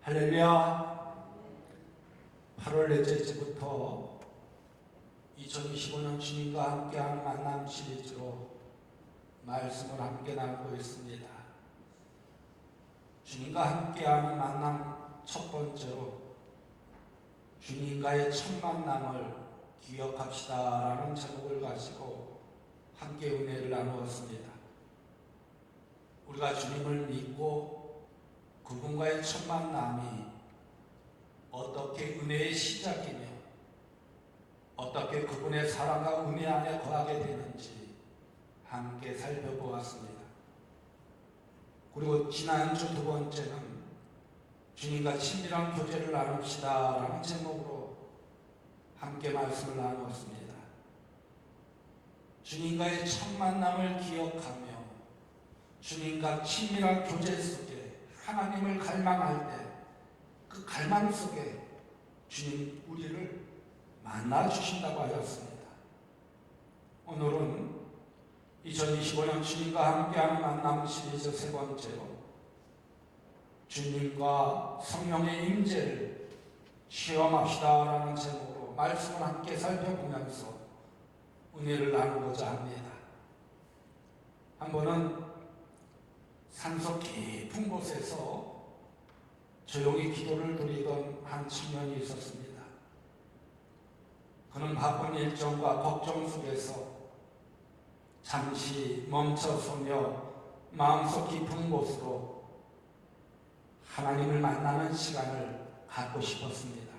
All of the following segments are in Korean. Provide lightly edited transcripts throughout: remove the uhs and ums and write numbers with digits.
할렐루야. 8월 넷째 주부터 2025년 주님과 함께하는 만남 시리즈로 말씀을 함께 나누고 있습니다. 주님과 함께하는 만남 첫 번째로 주님과의 첫 만남을 기억합시다 라는 제목을 가지고 함께 은혜를 나누었습니다. 우리가 주님을 믿고 그분과의 첫 만남이 어떻게 은혜의 시작이며 어떻게 그분의 사랑과 은혜 안에 거하게 되는지 함께 살펴보았습니다. 그리고 지난주 두 번째는 주님과 친밀한 교제를 나눕시다 라는 제목으로 함께 말씀을 나누었습니다. 주님과의 첫 만남을 기억하며 주님과 친밀한 교제 속에 하나님을 갈망할 때 그 갈망 속에 주님 우리를 만나 주신다고 하였습니다. 오늘은 2025년 주님과 함께하는 만남 시리즈 세 번째로 주님과 성령의 임재를 체험합시다 라는 제목으로 말씀을 함께 살펴보면서 은혜를 나누고자 합니다. 한 번은 산속 깊은 곳에서 조용히 기도를 드리던 한 청년이 있었습니다. 그는 바쁜 일정과 걱정 속에서 잠시 멈춰서며 마음속 깊은 곳으로 하나님을 만나는 시간을 갖고 싶었습니다.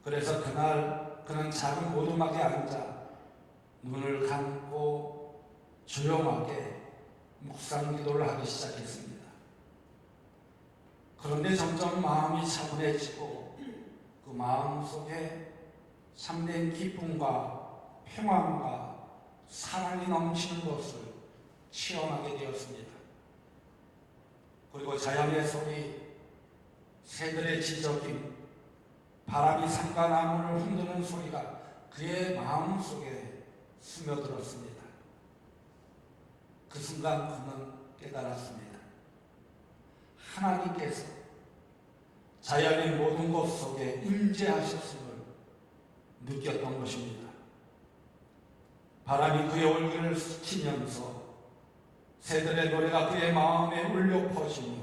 그래서 그날 그는 작은 오두막에 앉아 눈을 감고 조용하게 묵상 기도를 하기 시작했습니다. 그런데 점점 마음이 차분해지고 그 마음 속에 참된 기쁨과 평안과 사랑이 넘치는 것을 체험하게 되었습니다. 그리고 자연의 소리, 새들의 지저김, 바람이 산과 나무를 흔드는 소리가 그의 마음 속에 스며들었습니다. 그 순간 그는 깨달았습니다. 하나님께서 자연의 모든 것 속에 임재하셨음을 느꼈던 것입니다. 바람이 그의 얼굴을 스치면서 새들의 노래가 그의 마음에 울려 퍼지며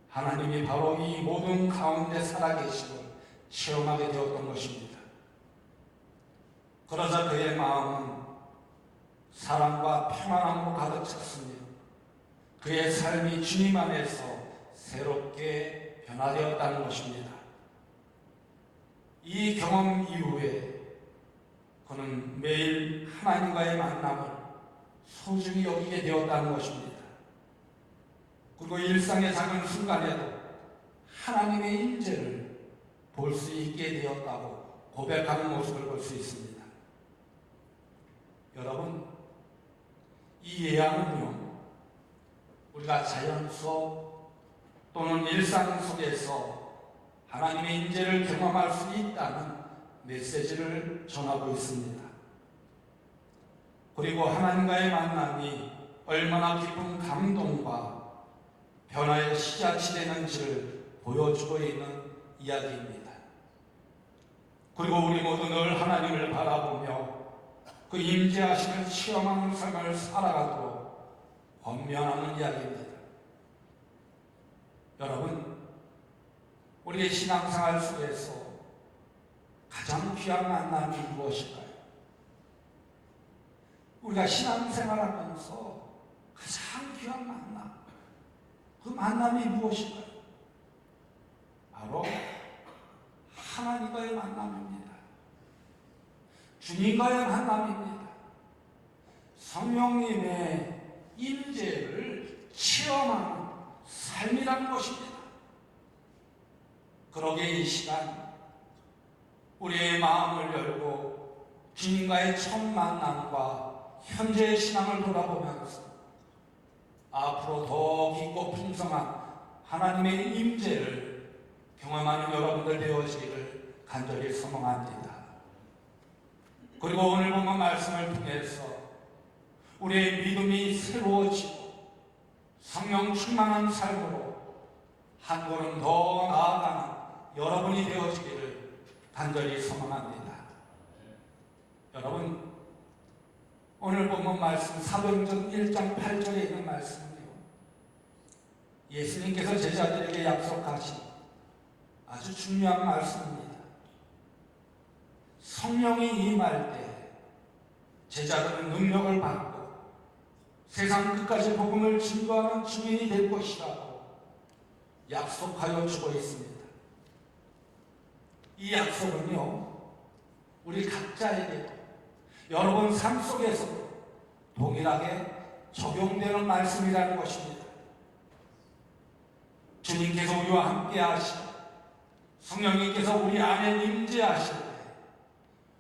하나님이 바로 이 모든 가운데 살아계심을 체험하게 되었던 것입니다. 그러자 그의 마음은 사랑과 평안함으로 가득 찼으며 그의 삶이 주님 안에서 새롭게 변화되었다는 것입니다. 이 경험 이후에 그는 매일 하나님과의 만남을 소중히 여기게 되었다는 것입니다. 그리고 일상의 작은 순간에도 하나님의 임재를 볼 수 있게 되었다고 고백하는 모습을 볼 수 있습니다. 여러분, 이 예화는요, 우리가 자연 속 또는 일상 속에서 하나님의 임재를 경험할 수 있다는 메시지를 전하고 있습니다. 그리고 하나님과의 만남이 얼마나 깊은 감동과 변화의 시작이 되는지를 보여주고 있는 이야기입니다. 그리고 우리 모두 늘 하나님을 바라보며 그 임재하심을 체험하는 삶을 살아가도록 권면하는 이야기입니다. 여러분, 우리의 신앙생활 속에서 가장 귀한 만남이 무엇일까요? 우리가 신앙생활하면서 가장 귀한 만남, 그 만남이 무엇일까요? 바로 하나님과의 만남입니다. 주님과의 만남입니다. 성령님의 임재를 체험하는 삶이라는 것입니다. 그러기에 이 시간 우리의 마음을 열고 주님과의 첫 만남과 현재의 신앙을 돌아보면서 앞으로 더 깊고 풍성한 하나님의 임재를 경험하는 여러분들 되어지기를 간절히 소망합니다. 그리고 오늘 본문 말씀을 통해서 우리의 믿음이 새로워지고 성령 충만한 삶으로 한 걸음 더 나아가는 여러분이 되어지기를 간절히 소망합니다. 여러분, 오늘 본문 말씀 사도행전 1장 8절에 있는 말씀은요, 예수님께서 제자들에게 약속하신 아주 중요한 말씀입니다. 성령이 임할 때 제자들은 능력을 받고 세상 끝까지 복음을 증거하는 증인이 될 것이라고 약속하여 주고 있습니다. 이 약속은요, 우리 각자에게도 여러분 삶 속에서도 동일하게 적용되는 말씀이라는 것입니다. 주님께서 우리와 함께 하시고 성령님께서 우리 안에 임재하실 때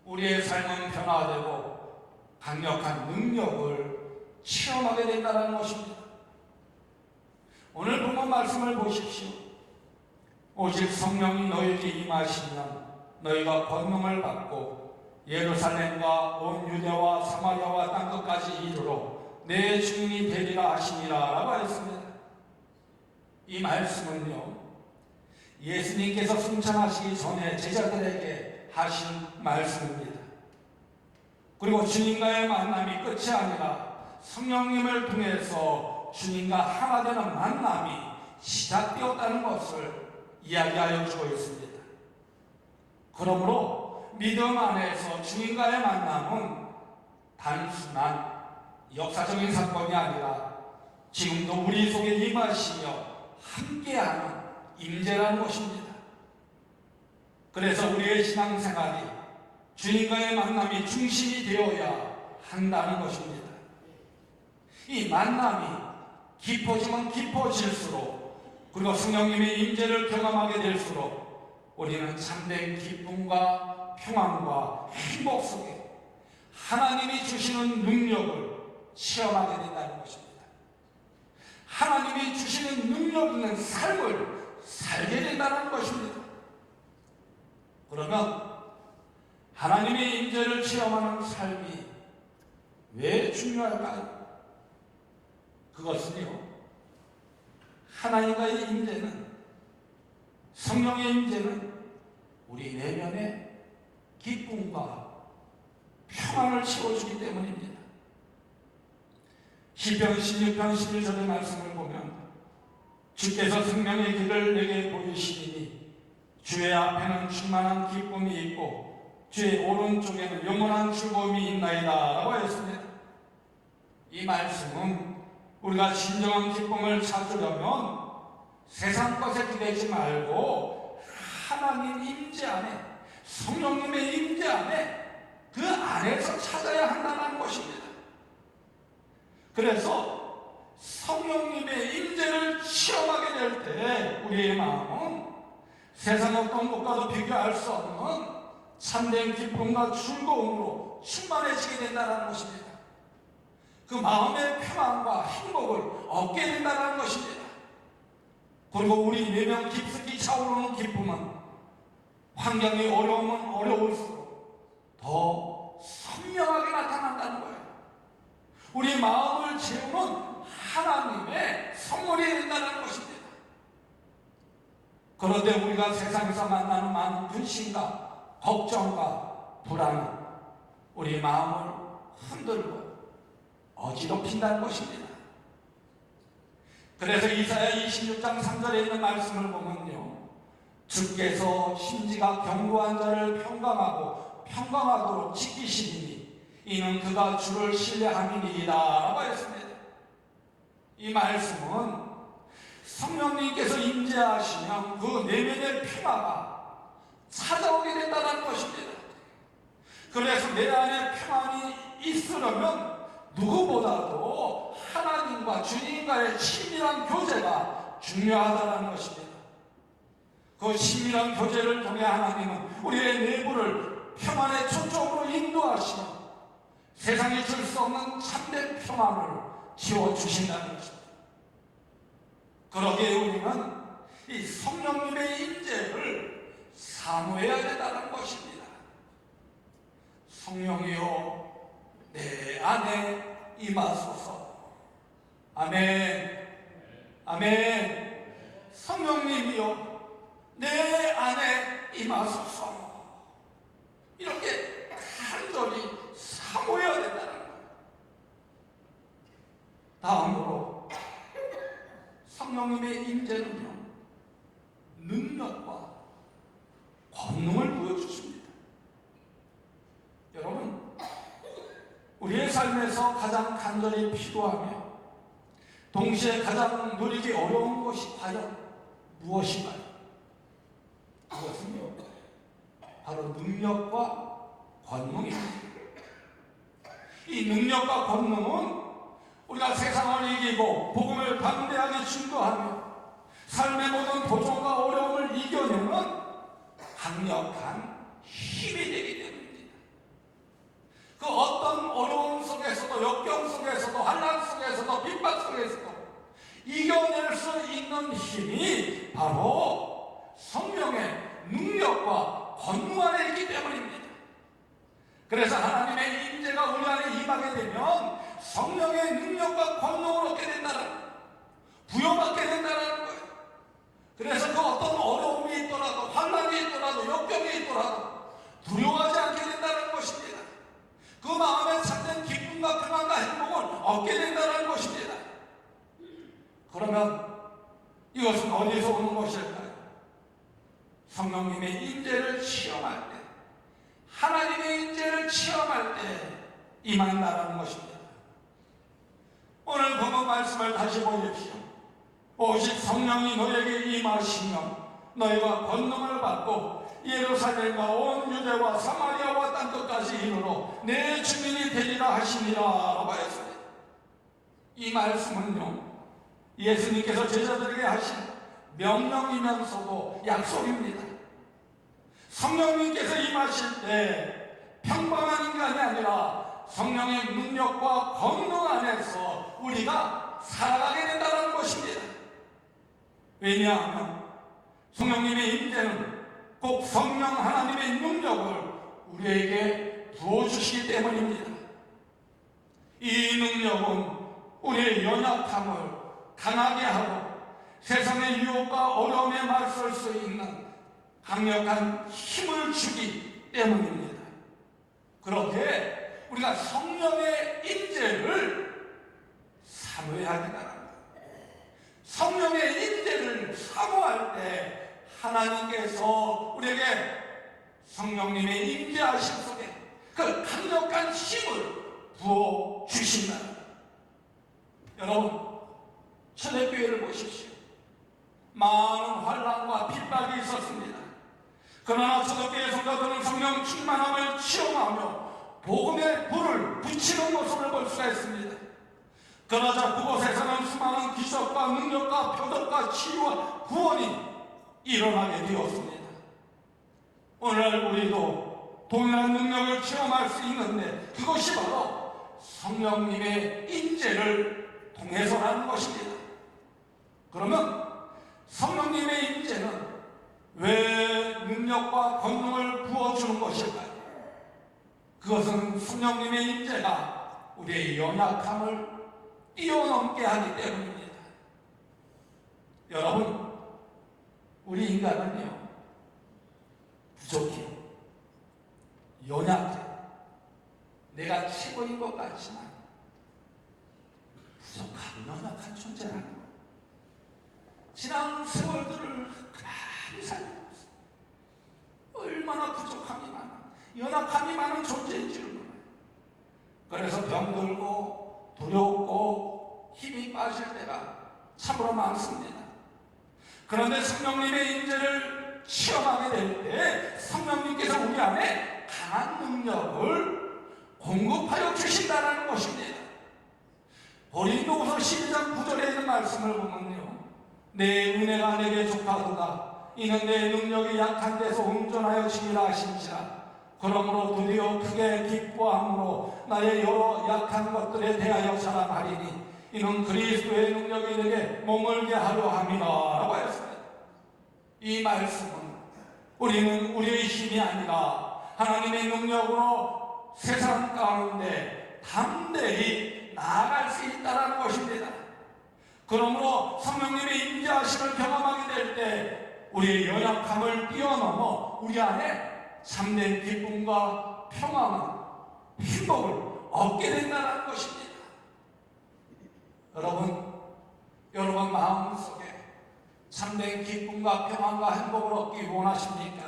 우리의 삶은 변화되고 강력한 능력을 체험하게 된다는 것입니다. 오늘 본문 말씀을 보십시오. 오직 성령이 너희에게 임하시면 너희가 권능을 받고 예루살렘과 온 유대와 사마리아와 땅끝까지 이르러 내 주인이 되리라 하시니라 라고 했습니다. 이 말씀은요, 예수님께서 승천하시기 전에 제자들에게 하신 말씀입니다. 그리고 주님과의 만남이 끝이 아니라 성령님을 통해서 주님과 하나 되는 만남이 시작되었다는 것을 이야기하여 주고 있습니다. 그러므로 믿음 안에서 주님과의 만남은 단순한 역사적인 사건이 아니라 지금도 우리 속에 임하시며 함께하는 임재라는 것입니다. 그래서 우리의 신앙생활이 주님과의 만남이 중심이 되어야 한다는 것입니다. 이 만남이 깊어지면 깊어질수록, 그리고 성령님의 임재를 경험하게 될수록 우리는 참된 기쁨과 평안과 행복 속에 하나님이 주시는 능력을 체험하게 된다는 것입니다. 하나님이 주시는 능력 있는 삶을 살게 된다는 것입니다. 그러면 하나님의 임재를 체험하는 삶이 왜 중요할까요? 그것은요, 하나님과의 임재는, 성령의 임재는 우리 내면의 기쁨과 평안을 채워주기 때문입니다. 시편 16편 11절의 말씀을 보면 주께서 생명의 길을 내게 보이시리니 주의 앞에는 충만한 기쁨이 있고 주의 오른쪽에는 영원한 즐거움이 있나이다 라고 했습니다. 이 말씀은 우리가 진정한 기쁨을 찾으려면 세상 것에 기대지 말고 하나님 임재 안에, 성령님의 임재 안에, 그 안에서 찾아야 한다는 것입니다. 그래서 성령님의 임재를 체험하게 될 때 우리의 마음은 세상 어떤 것과도 비교할 수 없는 참된 기쁨과 즐거움으로 충만해지게 된다는 것입니다. 그 마음의 평안과 행복을 얻게 된다는 것입니다. 그리고 우리 내면 깊숙이 차오르는 기쁨은 환경이 어려우면 어려울수록 더 선명하게 나타난다는 거예요. 우리 마음을 채우는 하나님의 선물이 된다는 것입니다. 그런데 우리가 세상에서 만나는 많은 근심과 걱정과 불안은 우리 마음을 흔들고 어지럽힌다는 것입니다. 그래서 이사야 26장 3절에 있는 말씀을 보면요, 주께서 심지가 견고한 자를 평강하도록 지키시리니 이는 그가 주를 신뢰함이니이다 라고 했습니다. 이 말씀은 성령님께서 임재하시면 그 내면의 평화가 찾아오게 된다는 것입니다. 그래서 내 안에 평안이 있으려면 누구보다도 하나님과 주님과의 친밀한 교제가 중요하다는 것입니다. 그 친밀한 교제를 통해 하나님은 우리의 내부를 평안의 초점으로 인도하시며 세상에 줄 수 없는 참된 평안을 지어주신다는 것입니다. 그러기에 우리는 이 성령님의 임재를 사모해야 된다는 것입니다. 성령이여 내 안에 임하소서. 아멘. 아멘. 성령님이여 내 안에 임하소서, 이렇게 간절히 사모해야 된다는 거예요. 다음으로 성령님의 임재는요, 능력과 권능을 보여주십니다. 여러분, 우리의 삶에서 가장 간절히 필요하며 동시에 가장 누리기 어려운 것이 과연 무엇인가요? 그것은요, 바로 능력과 권능입니다. 이 능력과 권능은 우리가 세상을 이기고 복음을 담대하게 증거하며 삶의 모든 도전과 어려움을 이겨내는 강력한 힘이 되기 때문입니다. 그 어떤 어려움 속에서도, 역경 속에서도, 환난 속에서도, 핍박 속에서도 이겨낼 수 있는 힘이 바로 성령의 능력과 권능 안에 있기 때문입니다. 그래서 하나님의 임재가 우리 안에 임하게 되면 성령의 능력과 권능을 얻게 된다는, 부여받게 된다는 거예요. 그래서 그 어떤 어려움이 있더라도, 환난이 있더라도, 역경이 있더라도 두려워하지 않게 된다는 것입니다. 그 마음에 참된 기쁨과 평안과 행복을 얻게 된다는 것입니다. 그러면 이것은 어디서 오는 것일까요? 성령님의 임재를 체험할 때, 하나님의 임재를 체험할 때 임한다는 것입니다. 오늘 본문 말씀을 다시 보십시오. 오직 성령이 너에게 임하시면 너희가 권능을 받고 예루살렘과 온 유대와 사마리아와 땅끝까지 이르러 내 주민이 되리라 하시니라 라고 했습니다. 이 말씀은요, 예수님께서 제자들에게 하신 명령이면서도 약속입니다. 성령님께서 임하실 때 평범한 인간이 아니라 성령의 능력과 권능 안에서 우리가 살아가게 된다는 것입니다. 왜냐하면 성령님의 임재는 꼭 성령 하나님의 능력을 우리에게 부어주시기 때문입니다. 이 능력은 우리의 연약함을 강하게 하고 세상의 유혹과 어려움에 맞설 수 있는 강력한 힘을 주기 때문입니다. 그렇게 우리가 성령의 임재를 사모해야 된다는 거예요. 성령의 임재를 사모할 때 하나님께서 우리에게 성령님의 임재하심 속에 그 강력한 힘을 부어 주신다. 여러분, 초대교회를 보십시오. 많은 환난과 핍박이 있었습니다. 그러나 초대교회 성도들은 성령 충만함을 체험하며 복음의 불을 붙이는 모습을 볼 수가 있습니다. 그러자 그곳에서는 수많은 기적과 능력과 표적과 치유와 구원이 일어나게 되었습니다. 오늘 우리도 동일한 능력을 체험할 수 있는데 그것이 바로 성령님의 임재를 통해서라는 것입니다. 그러면 성령님의 임재는 왜 능력과 권능을 부어주는 것일까요? 그것은 성령님의 임재가 우리의 연약함을 뛰어넘게 하기 때문입니다. 여러분, 우리 인간은요, 부족해요. 연약해요. 내가 최고인 것 같지만 부족한, 연약한 존재라는 거예요. 지난 세월들을 가만히 살펴보세요. 얼마나 부족함이 많아, 연약함이 많은 존재인지를 몰라요. 그래서 병들고 두렵고 힘이 빠질 때가 참으로 많습니다. 그런데 성령님의 임재를 체험하게 될 때 성령님께서 우리 안에 강한 능력을 공급하여 주신다는 것입니다. 고린도후서 12장 9절에 있는 말씀을 보면요, 내 은혜가 내게 족하도다. 이는 내 능력이 약한 데서 온전하여 지니라 하신지라. 그러므로 드디어 크게 기뻐함으로 나의 여러 약한 것들에 대하여 자랑하리니 이는 그리스도의 능력이 내게 머물게 하려 함이라 라고 하였습니다. 이 말씀은 우리는 우리의 힘이 아니라 하나님의 능력으로 세상 가운데 담대히 나아갈 수 있다는 것입니다. 그러므로 성령님의 임재하심을 경험하게 될 때 우리의 연약함을 뛰어넘어 우리 안에 참된 기쁨과 평안과 행복을 얻게 된다는 것입니다. 여러분 마음속에 참된 기쁨과 평안과 행복을 얻기 원하십니까?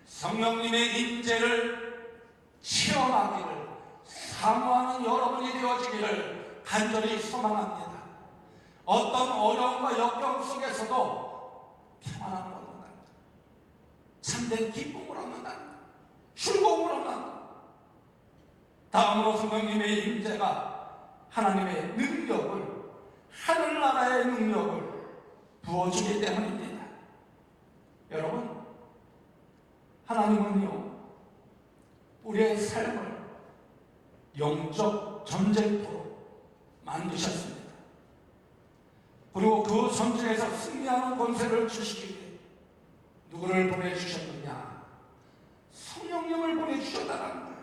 성령님의 임재를 체험하기를 사모하는 여러분이 되어지기를 간절히 소망합니다. 어떤 어려움과 역경 속에서도 평안함을 얻는다. 참된 기쁨을 얻는다. 즐거움을 얻는다. 다음으로 성령님의 임재가 하나님의 능력을, 하늘나라의 능력을 부어주기 때문입니다. 여러분, 하나님은요, 우리의 삶을 영적 전쟁터로 만드셨습니다. 그리고 그 전쟁에서 승리하는 권세를 주시기 위해 누구를 보내주셨느냐? 성령님을 보내주셨다는 거예요.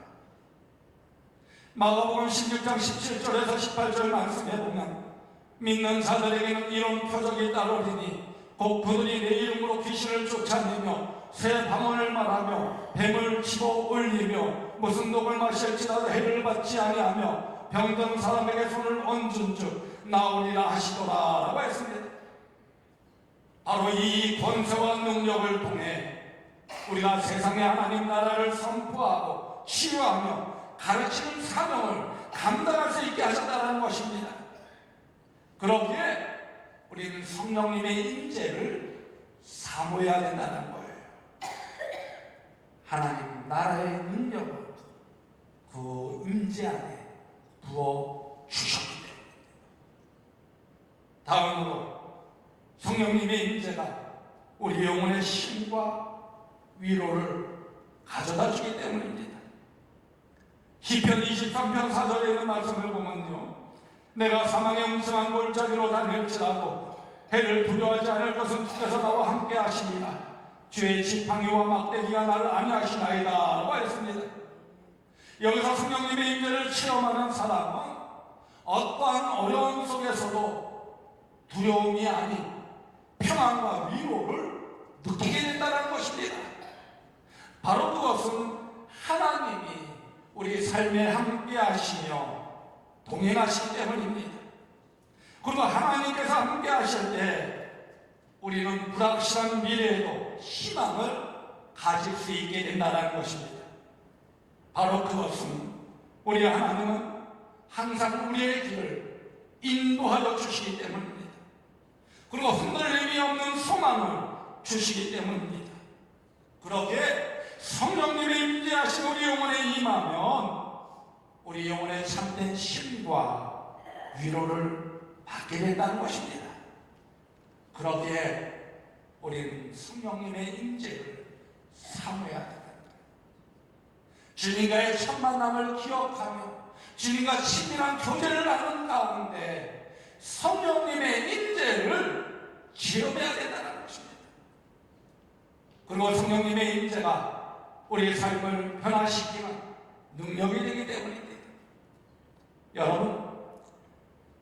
마가복음 16장 17절에서 18절 말씀에 보면 믿는 자들에게는 이런 표적이 따르리니 곧 그들이 내 이름으로 귀신을 쫓아내며 새 방언을 말하며 뱀을 치고 올리며 무슨 독을 마실지라도 해를 받지 아니하며 병든 사람에게 손을 얹은 즉 나으리라 하시더라 라고 했습니다. 바로 이 권세와 능력을 통해 우리가 세상의 하나님 나라를 선포하고 치유하며 가르치는 사명을 감당할 수 있게 하셨다는 것입니다. 그러기에 우리는 성령님의 임재를 사모해야 된다는 거예요. 하나님 나라의 능력을 그 임재 안에 부어 주셨기 때문입니다. 다음으로 성령님의 임재가 우리 영혼의 힘과 위로를 가져다 주기 때문입니다. 시편 23편 4절에 있는 말씀을 보면요, 내가 사망의 음성한 골짜기로 다닐지라도 해를 두려워하지 않을 것은 주께서 나와 함께 하시니라. 주의 지팡이와 막대기가 나를 안위하시나이다 라고 했습니다. 여기서 성령님의 임재를 체험하는 사람은 어떠한 어려움 속에서도 두려움이 아닌 평안과 위로를 느끼게 된다는 것입니다. 바로 그것은 하나님이 우리 삶에 함께 하시며 동행하시기 때문입니다. 그리고 하나님께서 함께 하실 때 우리는 불확실한 미래에도 희망을 가질 수 있게 된다는 것입니다. 바로 그것은 우리 하나님은 항상 우리의 길을 인도하여 주시기 때문입니다. 그리고 흔들림이 없는 소망을 주시기 때문입니다. 그렇게 성령님의 임재하신 우리 영혼에 임하면 우리 영혼의 참된 힘과 위로를 받게 된다는 것입니다. 그렇기에 우리는 성령님의 임재를 사모해야 됩니다. 주님과의 첫 만남을 기억하며 주님과 친밀한 교제를 하는 가운데 성령님의 임재를 체험해야 된다는 것입니다. 그리고 성령님의 임재가 우리의 삶을 변화시키는 능력이 되기 때문입니다. 여러분,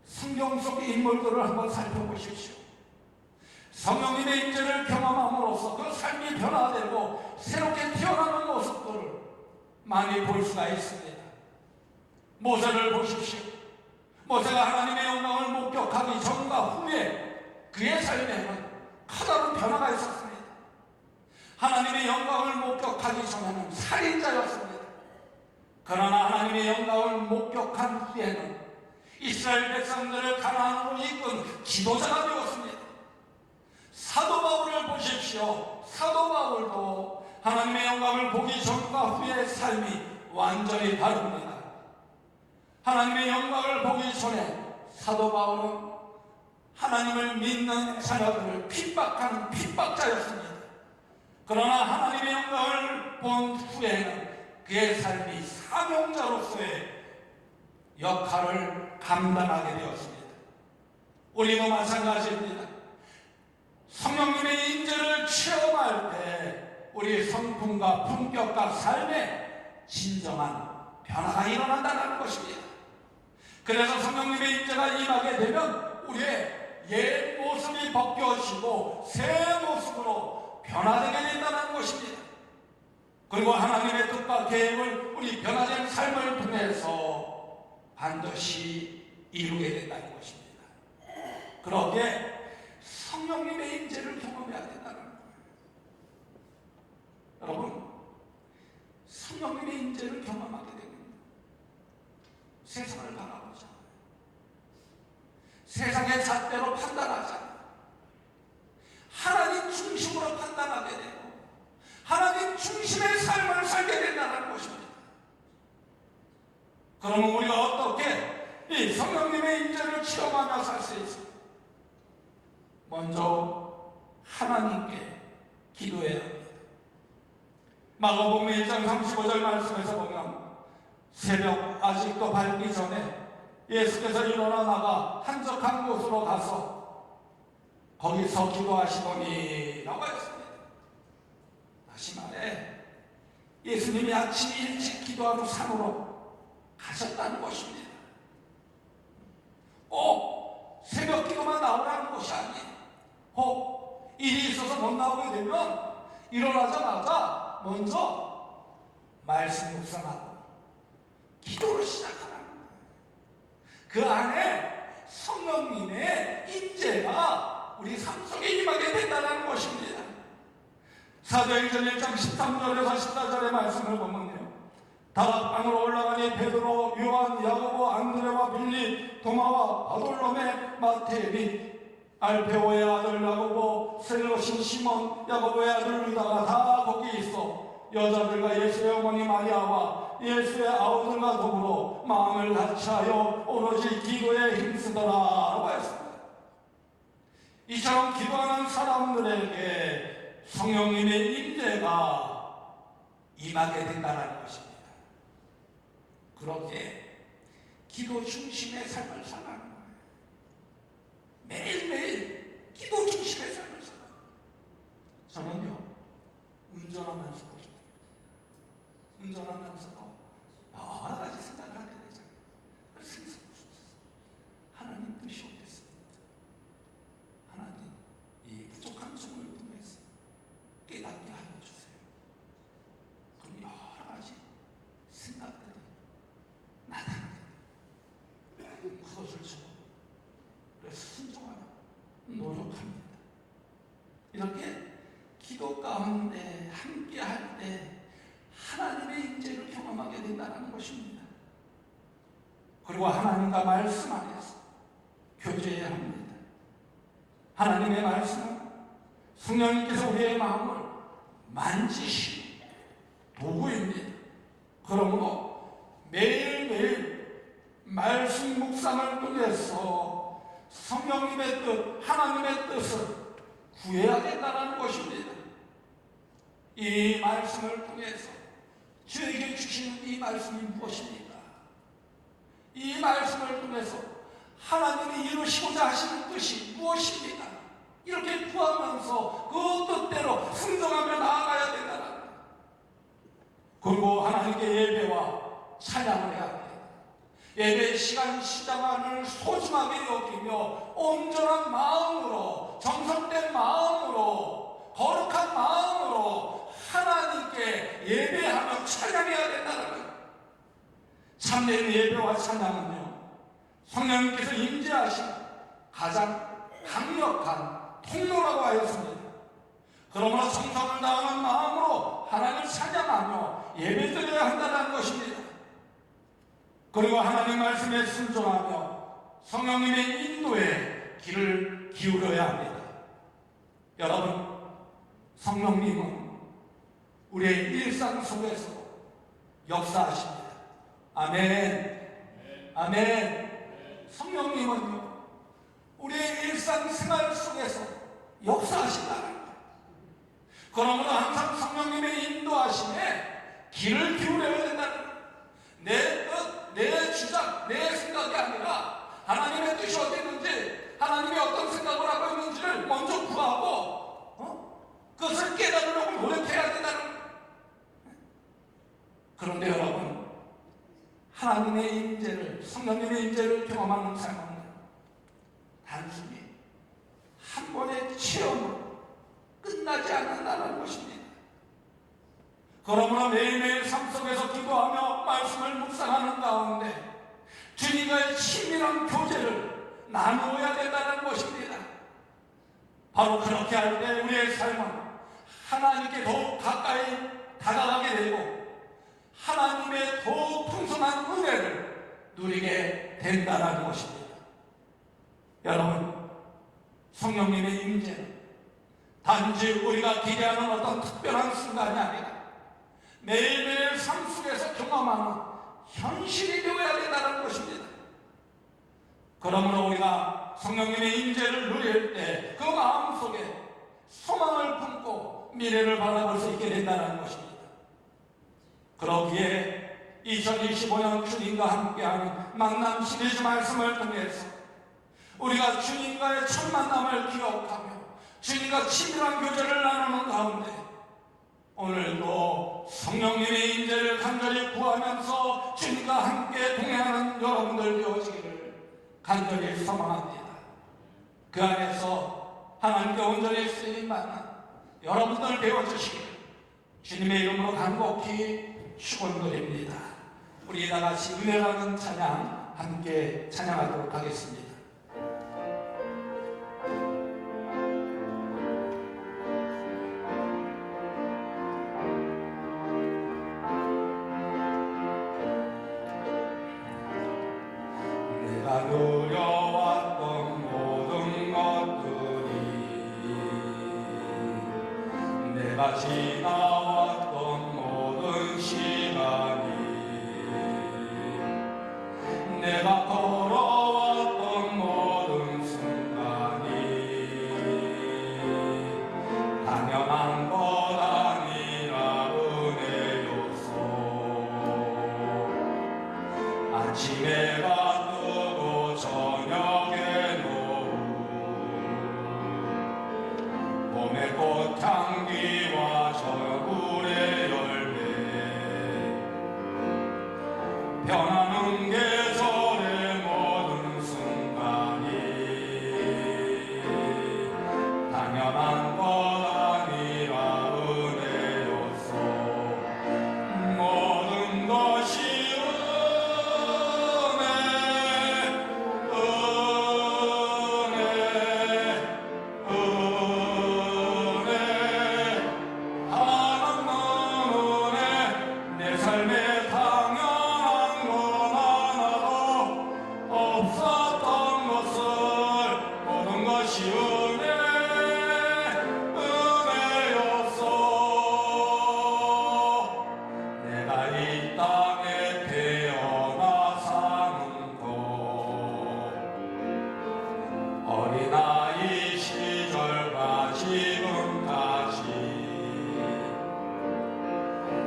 성경 속 인물들을 한번 살펴보십시오. 성령님의 임재를 경험함으로써 그 삶이 변화되고 새롭게 태어나는 모습들을 많이 볼 수가 있습니다. 모세를 보십시오. 모세가 하나님의 영광을 목격하기 전과 후에 그의 삶에는 커다란 변화가 있었습니다. 하나님의 영광을 목격하기 전에는 살인자였습니다. 그러나 하나님의 영광을 목격한 후에는 이스라엘 백성들을 가나안으로 이끈 지도자가 되었습니다. 사도 바울을 보십시오. 사도 바울도 하나님의 영광을 보기 전과 후의 삶이 완전히 다릅니다. 하나님의 영광을 보기 전에 사도 바울은 하나님을 믿는 자녀들을 핍박하는 핍박자였습니다. 그러나 하나님의 영광을 본 후에는 그의 삶이 사명자로서의 역할을 감당하게 되었습니다. 우리도 마찬가지입니다. 성령님의 임재를 체험할 때 우리 성품과 품격과 삶에 진정한 변화가 일어난다는 것입니다. 그래서 성령님의 임재가 임하게 되면 우리의 옛 모습이 벗겨지고 새 모습으로 변화되게 된다는 것입니다. 그리고 하나님의 뜻과 계획을 우리 변화된 삶을 통해서 반드시 이루게 된다는 것입니다. 그러기에 성령님의 임재를 경험해야 된다는 거예요. 여러분, 성령님의 임재를 경험하게 되면 세상을 바라보자. 세상의 잣대로 판단하자. 하나님 중심으로 판단하게 되고 하나님 중심의 삶을 살게 된다는 것입니다. 그러면 우리가 어떻게 이 성령님의 임재를 체험하며 살 수 있습니까? 먼저 하나님께 기도해야 합니다. 마가복음 1장 35절 말씀에서 보면 새벽 아직도 밝기 전에 예수께서 일어나 나가 한적한 곳으로 가서 거기서 기도하시더니 라고 했습니다. 다시 말해 예수님이 아침 일찍 기도하러 산으로 가셨다는 것입니다. 새벽 기도만 나오라는 것이 아니에요. 일이 있어서 못 나오게 되면 일어나자마자 먼저 말씀 묵상하고 기도를 시작하라는 거예요. 그 안에 성령님의 임재가 우리 삶 속에 임하게 된다는 것입니다. 사도행전 1장 13절에서 14절의 말씀을 보면요, 다락방으로 올라가니 베드로, 요한, 야고보, 안드레와 빌립, 도마와 바돌로메, 마테 및 알페오의 아들 야고보, 셀로신 시몬, 야고보의 아들 유다가 다 거기 있어 여자들과 예수의 어머니 마리아와 예수의 아우들과 더불어 마음을 같이하여 오로지 기도에 힘쓰더라 라고 했습니다. 이처럼 기도하는 사람들에게 성령님의 임재가 임하게 된다는 것입니다. 그렇게 기도 중심의 삶을 살아가는 거예요. 매일매일 기도 중심의 삶을 살아가는 거예요. 저는요, 운전하면서도 여러 가지 생각을 하게 되잖아요. 그래서 하나님 뜻이 어땠습니까? 하나님 이 부족한 종을 통해서 깨닫게 하여 주세요. 그럼 여러 가지 생각들이 나타나게 돼요. 그것을 저 그래서 순종하며 노력합니다. 이렇게 기도 가운데 함께 할 때 하나님의 임재를 경험하게 된다는 것입니다. 그리고 하나님과 말씀 안에서 교제해야 합니다. 하나님의 말씀은 성령님께서 우리의 마음을 만지시는 도구입니다. 그러므로 매일매일 말씀 묵상을 통해서 성령님의 뜻, 하나님의 뜻을 구해야 된다는 것입니다. 이 말씀을 통해서 주에게 주시는 이 말씀이 무엇입니까? 이 말씀을 통해서 하나님이 이루시고자 하시는 뜻이 무엇입니까? 이렇게 구하면서 그 뜻대로 순종하며 나아가야 된다는 거예요. 그리고 하나님께 예배와 찬양을 해야 합니다. 예배 시간 시장을 소중하게 여기며 온전한 마음으로, 정성된 마음으로, 거룩한 마음으로 하나님께 예배하며 찬양해야 된다는 거예요. 참된 예배와 찬양은요, 성령님께서 임재하신 가장 강력한 통로라고 하였습니다. 그러므로 정성을 다하는 마음으로 하나님을 찬양하며 예배드려야 한다는 것입니다. 그리고 하나님 말씀에 순종하며 성령님의 인도에 귀를 기울여야 합니다. 여러분, 성령님은 우리의 일상 속에서 역사하십니다. 아멘. 아멘. 성령님은요, 우리의 일상생활 속에서 역사하신다는 거예요. 그러므로 항상 성령님의 인도하심에 귀를 기울여야 된다는 거예요. 내 뜻, 내 주장, 내 생각이 아니라 하나님의 뜻이 어디 있는지, 하나님이 어떤 생각을 하고 있는지를 먼저 구하고 그것을 깨달으려고 노력해야 된다는 거예요. 그런데 여러분, 하나님의 임재를 성령님의 임재를 경험하는 삶은 단순히 한 번의 체험으로 끝나지 않는다는 것입니다. 그러므로 매일매일 삶 속에서 기도하며 말씀을 묵상하는 가운데 주님과의 친밀한 교제를 나누어야 된다는 것입니다. 바로 그렇게 할 때 우리의 삶은 하나님께 더욱 가까이 다가가게 되고 하나님의 더욱 풍성한 은혜를 누리게 된다는 것입니다. 여러분, 성령님의 임재는 단지 우리가 기대하는 어떤 특별한 순간이 아니라 매일매일 삶 속에서 경험하는 현실이 되어야 된다는 것입니다. 그러므로 우리가 성령님의 임재를 누릴 때 그 마음속에 소망을 품고 미래를 바라볼 수 있게 된다는 것입니다. 그러기에 2025년 주님과 함께하는 만남 시리즈 말씀을 통해서 우리가 주님과의 첫 만남을 기억하며 주님과 친밀한 교제를 나누는 가운데 오늘도 성령님의 임재를 간절히 구하면서 주님과 함께 동행하는 여러분들 되어지기를 간절히 소망합니다. 그 안에서 하나님께 온전히 쓰임받는 여러분들 되어주시기를 주님의 이름으로 간곡히 축원드립니다. 우리 다 같이 은혜라는 찬양 함께 찬양하도록 하겠습니다. 내가 누려왔던 모든 것들이 내가 지나왔던 모든 시간이 내가 걸어왔던 모든 순간이 당연한 것 아니라 은혜였어. 아침에 저녁의 노을 봄의 꽃향기와 저울의 열매 변하는 계절의 모든 순간이 당연한 것 아니라 은혜였어. 모든 것이 어린아이 시절과 지금까지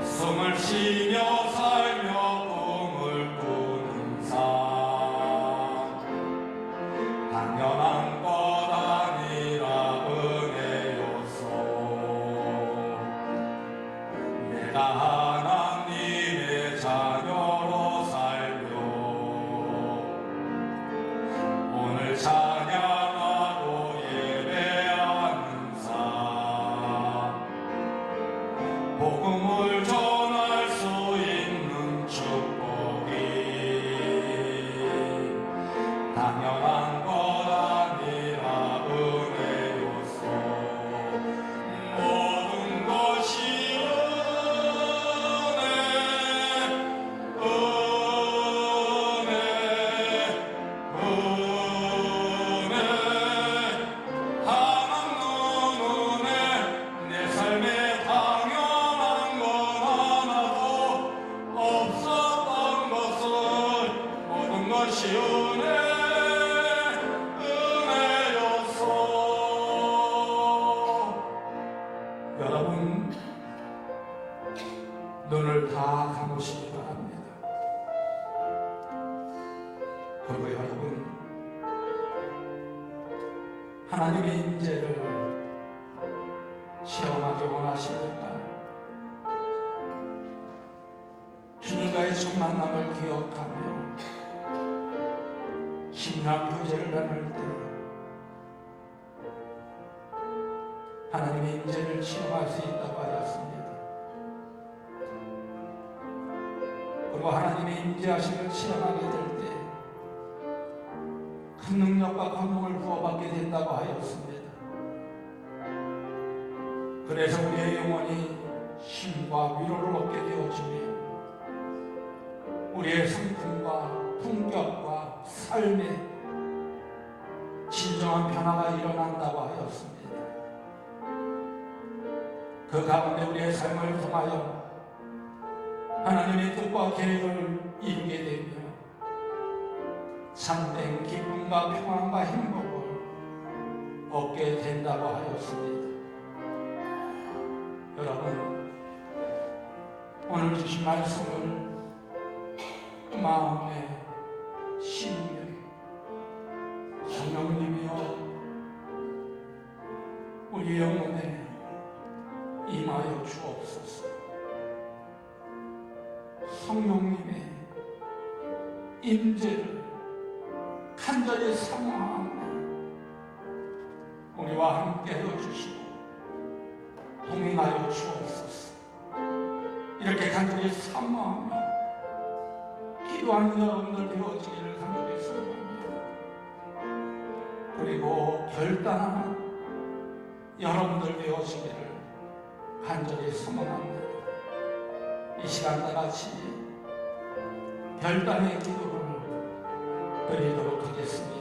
숨을 쉬며 살며 꿈을 꾸는 삶 당연한 것 아니라 은혜였어. 내가 하나님의 자녀로 살며 오늘 찬양하고 예배하는 삶 복음을 전할 수 있는 축복이 당연한 것 아니라 은혜였어. 모든 것이 여러분 눈을 다 감으시기 바랍니다. 그리고 여러분 하나님의 임재를 체험하기 원하십니까? 주님과의 첫 만남을 기억하며 친밀한 교제를 나눌 때 하나님의 임재를 체험할 수 있다고 하였습니다. 그리고 하나님의 임재하심을 체험하게 될 때 큰 능력과 권능을 부어받게 된다고 하였습니다. 그래서 우리의 영혼이 힘과 위로를 얻게 되어지며 우리의 성품과 품격과 삶에 진정한 변화가 일어난다고 하였습니다. 그 가운데 우리의 삶을 통하여 하나님의 뜻과 계획을 이루게 되며 참된 기쁨과 평안과 행복을 얻게 된다고 하였습니다. 여러분, 오늘 주신 말씀을 마음에 심으며 성령님이여 우리 영혼에 임하여 주옵소서. 성령님의 임재를 간절히 사모하며 우리와 함께하여 주시고 동행하여 주옵소서. 이렇게 간절히 사모하며 기도하는 여러분들 되어지기를 간절히 소원합니다. 그리고 결단하는 여러분들 되어지기를 간절히 소원합니다. 이 시간 다같이 결단의 기도를 드리도록 하겠습니다.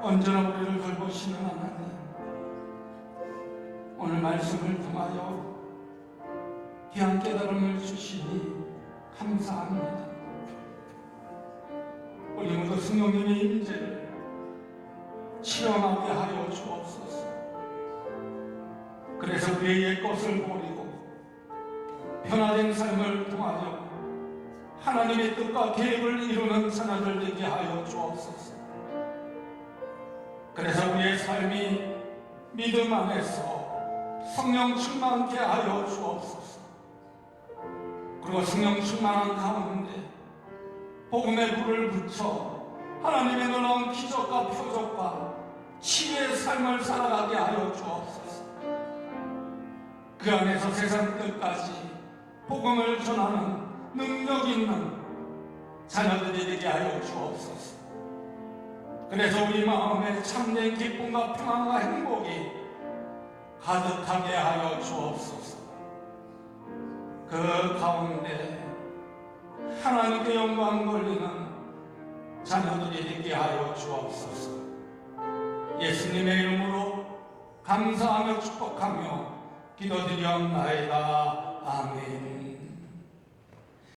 언제나 우리를 돌보시는 하나님, 오늘 말씀을 통하여 귀한 깨달음을 주시니 감사합니다. 우리 모두 성령님의 임재를 체험하게 하여 주옵소서. 그래서 우리의 옛 것을 버리고 변화된 삶을 통하여 하나님의 뜻과 계획을 이루는 자녀들 되게 하여 주옵소서. 그래서 우리의 삶이 믿음 안에서 성령 충만케 하여 주옵소서. 그리고 성령 충만한 가운데 복음의 불을 붙여 하나님의 놀라운 기적과 표적과 치유의 삶을 살아가게 하여 주옵소서. 그 안에서 세상 끝까지 복음을 전하는 능력 있는 자녀들이 되게 하여 주옵소서. 그래서 우리 마음에 참된 기쁨과 평안과 행복이 가득하게 하여 주옵소서. 그 가운데 하나님께 영광 돌리는 자녀들이 되게 하여 주옵소서. 예수님의 이름으로 감사하며 축복하며 기도드리옵나이다. 아멘.